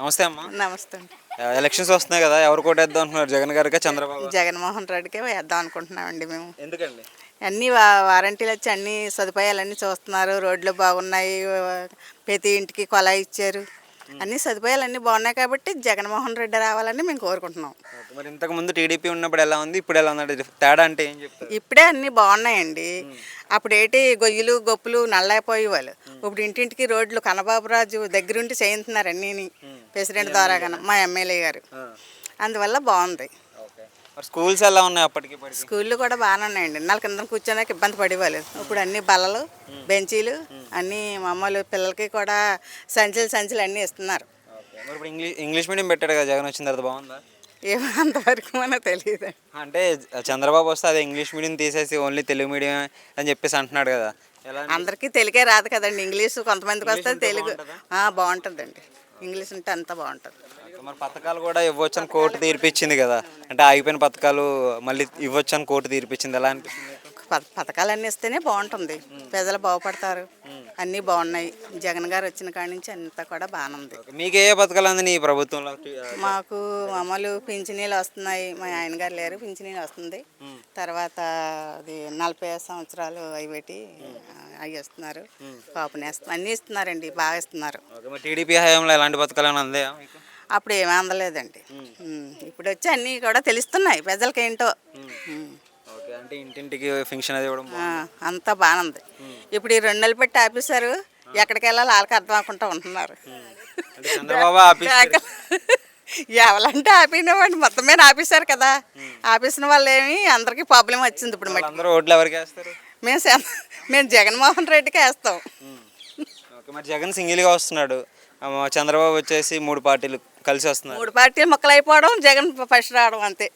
నమస్తే అమ్మా. నమస్తే అండి. ఎలక్షన్స్ వస్తున్నాయి కదా, ఎవరు కోటేద్దాం అంటున్నారు, జగన్ గారికా చంద్రబాబు? జగన్మోహన్ రెడ్డికే వేద్దాం అనుకుంటున్నామండి మేము. ఎందుకండి? అన్ని వారంటీలు వచ్చి అన్ని సదుపాయాలన్నీ చూస్తున్నారు. రోడ్లు బాగున్నాయి, ప్రతి ఇంటికి కొలాయి ఇచ్చారు. అన్ని సదుపాయాలన్నీ బాగున్నాయి కాబట్టి జగన్మోహన్ రెడ్డి రావాలని మేము కోరుకుంటున్నాం. ఓకే, మరి ఇంతకు ముందు టీడీపీ ఉన్నప్పుడు ఎలా ఉంది, ఇప్పుడు ఎలా ఉంది, తేడా అంటే ఏం చెప్తారు? ఇప్పుడే అన్నీ బాగున్నాయండి. అప్పుడు ఏంటి గొయ్యలు గొప్పులు నల్లైపోయేవాళ్ళు. ఇప్పుడు ఇంటింటికి రోడ్లు కన్నబాబురాజు దగ్గరుండి చేయించున్నారు అన్నీని. ప్రెసిడెంట్ ద్వారా కన్నా మా ఎమ్మెల్యే గారు. అందువల్ల బాగుంది. ఓకే, మరి స్కూల్స్ ఎలా ఉన్నాయి అప్పటికి ఇప్పటికి? స్కూళ్ళు కూడా బాగానే ఉన్నాయండి. ఇన్నాళ్ళ కింద కూర్చోడానికి ఇబ్బంది పడేవాళ్ళు. ఇప్పుడు అన్ని బల్లలు, బెంచీలు అన్నీ మామూలు పిల్లలకి కూడా సంచులు అన్నీ ఇస్తున్నారు. ఓకే, మరి ఇప్పుడు ఇంగ్లీష్ మీడియం పెట్టాడు కదా జగన్, వచ్చిన తర్వాత బాగుందా? ఏమో అంతవరకు మనకు తెలియదు. అంటే చంద్రబాబు వస్తే అదే ఇంగ్లీష్ మీడియం తీసేసి ఓన్లీ తెలుగు మీడియం అని చెప్పేసి అంటున్నాడు కదా, ఎలా? అందరికీ తెలుగే రాదు కదండి. ఇంగ్లీషు కొంతమందికి వస్తుంది, తెలుగు బాగుంటుందండి. ఇంగ్లీష్ ఉంటే అంతా బాగుంటుంది. మరి పథకాలు కూడా ఇవ్వచ్చు అని కోర్టు తీర్పిచ్చింది కదా, అంటే ఆగిపోయిన పథకాలు మళ్ళీ ఇవ్వచ్చు అని కోర్టు తీర్పిచ్చింది, ఎలా అనిపిస్తుంది? పథకాలన్నీ ఇస్తేనే బాగుంటుంది, ప్రజలు బాగుపడతారు. అన్నీ బాగున్నాయి. జగన్ గారు వచ్చిన కాడి నుంచి అంతా కూడా బాగానే ఉంది. మీకు ఏ పథకాలు అంది ఈ ప్రభుత్వంలో? మాకు మామూలు పింఛనీలు వస్తున్నాయి. మా ఆయన గారు లేరు, పింఛనీలు వస్తుంది. తర్వాత అది 45 సంవత్సరాలు అవి పెట్టి అవి ఇస్తున్నారు. కాపునేస్తున్నారు, అన్నీ ఇస్తున్నారండి, బాగా ఇస్తున్నారు. టీడీపీ హయాంలో ఎలాంటి పథకాలు ఏమైనా అందాయా మీకు? అప్పుడు ఏమీ అందలేదండి. ఇప్పుడు వచ్చి అన్నీ కూడా తెలుస్తున్నాయి ప్రజలకి ఏంటో. ఓకే, అంటే ఇంటింటికి ఫంక్షన్ అది ఇవ్వడం అంతా బాగానే ఉంది. ఇప్పుడు ఈ 2 నెలలు పెట్టి ఆపేశారు. ఎక్కడికి వెళ్ళాలి వాళ్ళకి అర్థం అవ్వకుండా ఉంటున్నారు. చంద్రబాబు ఎవరంటే ఆపినవాడి మొత్తం మీద ఆపేశారు కదా. ఆపేసిన వాళ్ళు ఏమి అందరికీ ప్రాబ్లం వచ్చింది. ఇప్పుడు అందరూ ఓట్లు ఎవరికి వేస్తారు? మేము జగన్మోహన్ రెడ్డికి వేస్తాం. ఓకే, మరి జగన్ సింగిల్గా వస్తున్నాడు, చంద్రబాబు వచ్చేసి 3 పార్టీలు కలిసి వస్తున్నారు. 3 పార్టీలు మొక్కలు అయిపోవడం, జగన్ ఫస్ట్ రావడం అంతే.